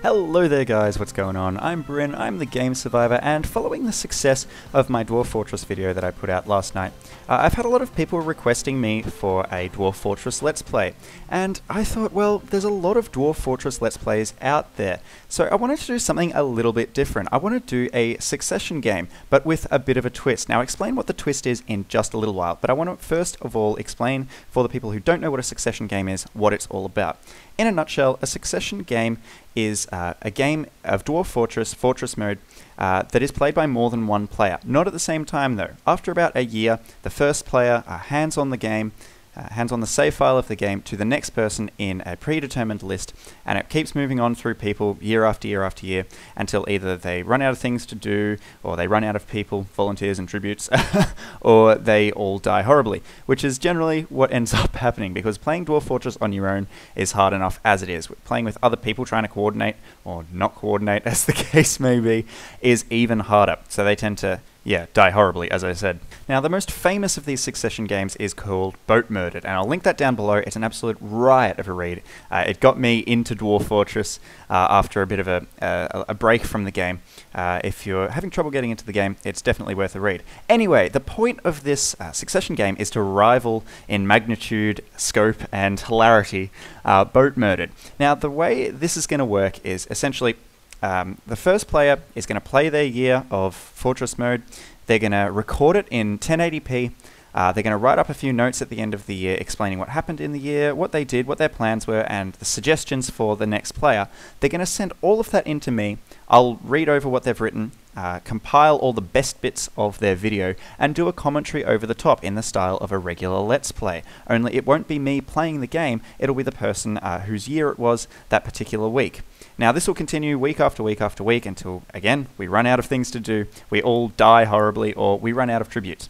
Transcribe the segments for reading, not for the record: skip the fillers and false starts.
Hello there guys, what's going on? I'm Bryn, I'm the Game Survivor, and following the success of my Dwarf Fortress video that I put out last night, I've had a lot of people requesting me for a Dwarf Fortress Let's Play, and I thought, well, there's a lot of Dwarf Fortress Let's Plays out there, so I wanted to do something a little bit different. I want to do a succession game, but with a bit of a twist. Now, I'll explain what the twist is in just a little while, but I want to first of all explain for the people who don't know what a succession game is, what it's all about. In a nutshell, a succession game is a game of Dwarf Fortress mode, that is played by more than one player. Not at the same time though. After about a year, the first player hands on the game, hands on the save file of the game to the next person in a predetermined list, and it keeps moving on through people year after year after year until either they run out of things to do, or they run out of people, volunteers and tributes, or they all die horribly, which is generally what ends up happening, because playing Dwarf Fortress on your own is hard enough as it is. Playing with other people trying to coordinate, or not coordinate as the case may be, is even harder, so they tend to die horribly, as I said. Now, the most famous of these succession games is called Boatmurdered, and I'll link that down below. It's an absolute riot of a read. It got me into Dwarf Fortress after a bit of a break from the game. If you're having trouble getting into the game, it's definitely worth a read. Anyway, the point of this succession game is to rival in magnitude, scope, and hilarity Boatmurdered. Now, the way this is going to work is essentially the first player is going to play their year of Fortress mode. They're going to record it in 1080p. They're going to write up a few notes at the end of the year explaining what happened in the year, what they did, what their plans were, and the suggestions for the next player. They're going to send all of that in to me. I'll read over what they've written, compile all the best bits of their video, and do a commentary over the top in the style of a regular Let's Play. Only it won't be me playing the game, it'll be the person whose year it was that particular week. Now, this will continue week after week after week until, again, we run out of things to do, we all die horribly, or we run out of tributes.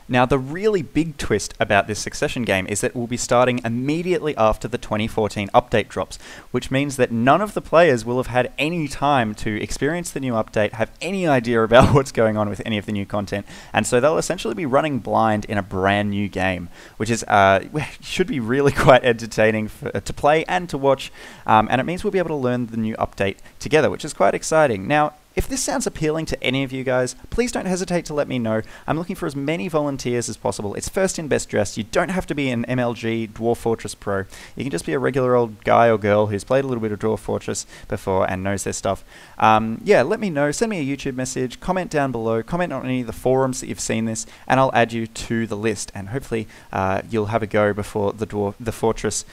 Now, the really big twist about this succession game is that we'll be starting immediately after the 2014 update drops, which means that none of the players will have had any time to experience the new update, have any idea about what's going on with any of the new content, and so they'll essentially be running blind in a brand new game, which is should be really quite entertaining to play and to watch, and it means we'll be able to learn the new update together, which is quite exciting. Now, if this sounds appealing to any of you guys, please don't hesitate to let me know. I'm looking for as many volunteers as possible. It's first in, best dressed. You don't have to be an MLG Dwarf Fortress pro. You can just be a regular old guy or girl who's played a little bit of Dwarf Fortress before and knows their stuff. Yeah, let me know. Send me a YouTube message. Comment down below. Comment on any of the forums that you've seen this, and I'll add you to the list. And hopefully you'll have a go before the fortress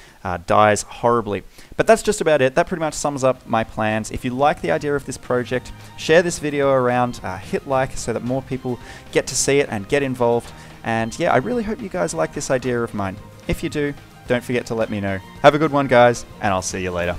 dies horribly. But that's just about it. That pretty much sums up my plans. If you like the idea of this project, share this video around, hit like so that more people get to see it and get involved. And yeah, I really hope you guys like this idea of mine. If you do, don't forget to let me know. Have a good one, guys, and I'll see you later.